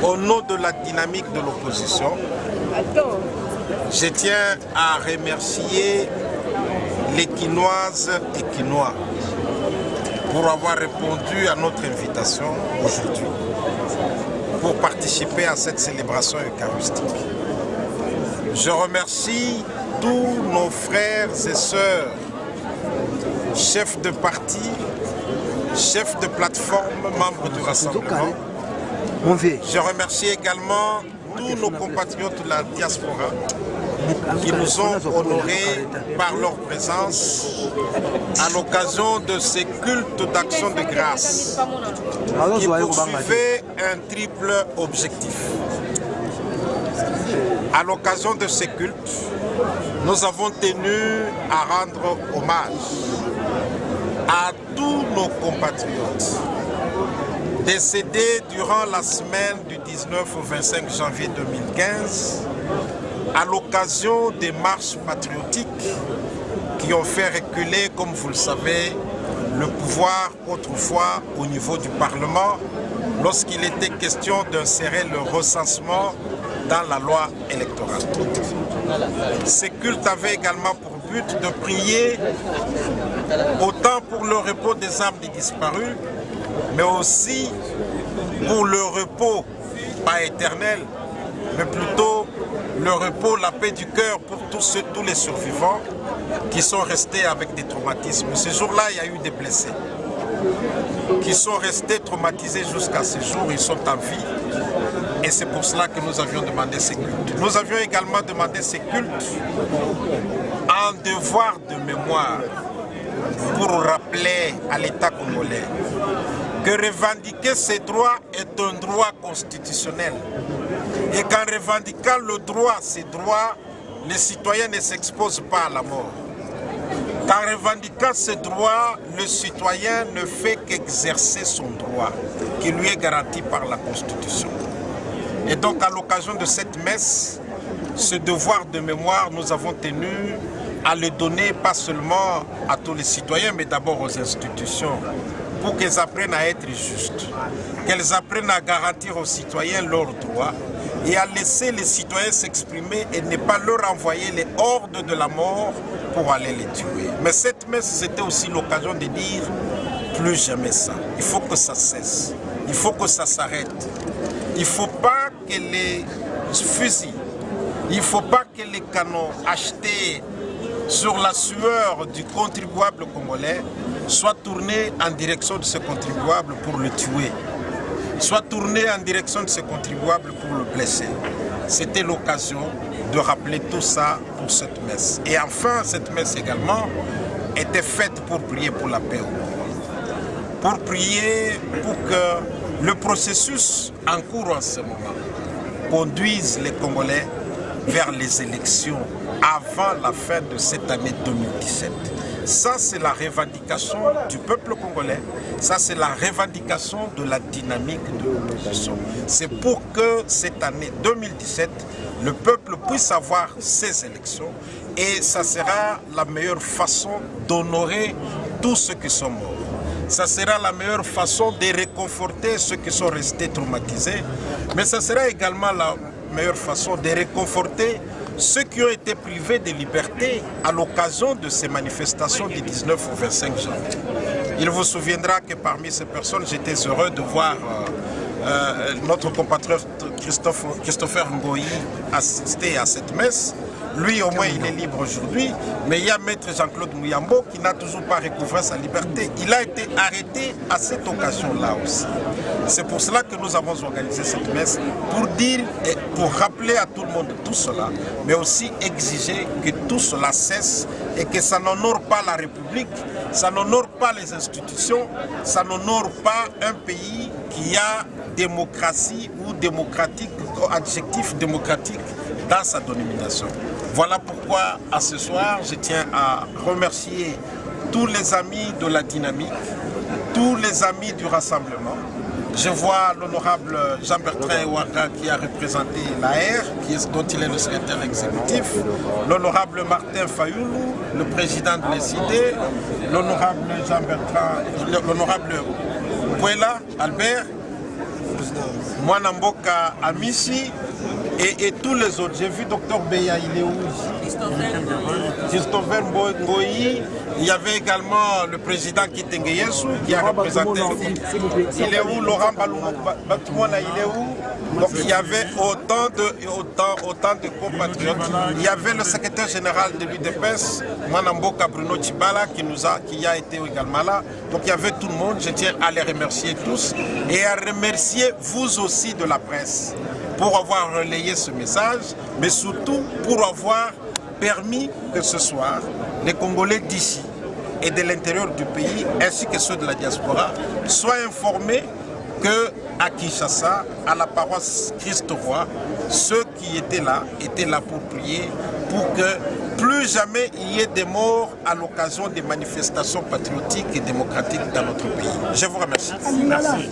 Au nom de la dynamique de l'opposition, je tiens à remercier les Quinoises et Quinois pour avoir répondu à notre invitation aujourd'hui pour participer à cette célébration eucharistique. Je remercie tous nos frères et sœurs, chefs de parti, chefs de plateforme, membres du Rassemblement. Je remercie également tous nos compatriotes de la diaspora qui nous ont honorés par leur présence à l'occasion de ces cultes d'action de grâce qui poursuivaient un triple objectif. À l'occasion de ces cultes, nous avons tenu à rendre hommage à tous nos compatriotes décédés durant la semaine du 19 au 25 janvier 2015 à l'occasion des marches patriotiques qui ont fait reculer, comme vous le savez, le pouvoir autrefois au niveau du Parlement lorsqu'il était question d'insérer le recensement dans la loi électorale. Ces cultes avaient également pour but de prier autant pour le repos des âmes des disparus, mais aussi pour le repos, pas éternel, mais plutôt le repos, la paix du cœur pour tous les survivants qui sont restés avec des traumatismes. Ce jour-là, il y a eu des blessés qui sont restés traumatisés jusqu'à ce jour. Ils sont en vie et c'est pour cela que nous avions demandé ces cultes. Nous avions également demandé ces cultes en devoir de mémoire pour rappeler à l'État congolais que revendiquer ces droits est un droit constitutionnel et qu'en revendiquant le droit, ces droits, les citoyens ne s'exposent pas à la mort. Qu'en revendiquant ces droits, le citoyen ne fait qu'exercer son droit qui lui est garanti par la Constitution. Et donc à l'occasion de cette messe, ce devoir de mémoire, nous avons tenu à le donner pas seulement à tous les citoyens, mais d'abord aux institutions, pour qu'elles apprennent à être justes, qu'elles apprennent à garantir aux citoyens leurs droits et à laisser les citoyens s'exprimer et ne pas leur envoyer les hordes de la mort pour aller les tuer. Mais cette messe, c'était aussi l'occasion de dire plus jamais ça. Il faut que ça cesse, il faut que ça s'arrête. Il ne faut pas que les fusils, il ne faut pas que les canons achetés sur la sueur du contribuable congolais soit tourné en direction de ce contribuable pour le tuer, soit tourné en direction de ce contribuable pour le blesser. C'était l'occasion de rappeler tout ça pour cette messe. Et enfin, cette messe également était faite pour prier pour la paix au Congo, pour prier pour que le processus en cours en ce moment conduise les Congolais vers les élections avant la fin de cette année 2017. Ça, c'est la revendication du peuple congolais. Ça, c'est la revendication de la dynamique de l'opposition. C'est pour que cette année 2017, le peuple puisse avoir ses élections et ça sera la meilleure façon d'honorer tous ceux qui sont morts. Ça sera la meilleure façon de réconforter ceux qui sont restés traumatisés, mais ça sera également la meilleure façon de réconforter ceux qui ont été privés de liberté à l'occasion de ces manifestations du 19 au 25 janvier. Il vous souviendra que parmi ces personnes, j'étais heureux de voir notre compatriote Christopher Ngoyi assister à cette messe. Lui, au moins, il est libre aujourd'hui, mais il y a Maître Jean-Claude Mouyambo qui n'a toujours pas recouvré sa liberté. Il a été arrêté à cette occasion-là aussi. C'est pour cela que nous avons organisé cette messe, pour dire et pour rappeler à tout le monde tout cela, mais aussi exiger que tout cela cesse et que ça n'honore pas la République, ça n'honore pas les institutions, ça n'honore pas un pays qui a démocratie ou démocratique, adjectif démocratique dans sa dénomination. Voilà pourquoi, à ce soir, je tiens à remercier tous les amis de la dynamique, tous les amis du rassemblement. Je vois l'honorable Jean-Bertrand Ewaka qui a représenté l'AR, dont il est le secrétaire exécutif, l'honorable Martin Fayoulou, le président de l'ESID, l'honorable Jean-Bertrand, l'honorable Bouela Albert, Mwanamboka Amici et tous les autres. J'ai vu Dr Beya, il est où? Christopher Ngoyi. Il y avait également le président Kitengeyesu qui a représenté le... Il est où? Laurent Batoumona, il est où? Donc il y avait autant de compatriotes. Il y avait le secrétaire général de l'UDPS, Mwanamboka Bruno Tchibala, qui a été également là. Donc il y avait tout le monde. Je tiens à les remercier tous et à remercier vous aussi de la presse pour avoir relayé ce message, mais surtout pour avoir permis que ce soir, les Congolais d'ici et de l'intérieur du pays, ainsi que ceux de la diaspora, soient informés qu'à Kinshasa, à la paroisse Christ-Roi, ceux qui étaient là pour prier, pour que plus jamais il y ait des morts à l'occasion des manifestations patriotiques et démocratiques dans notre pays. Je vous remercie. Merci.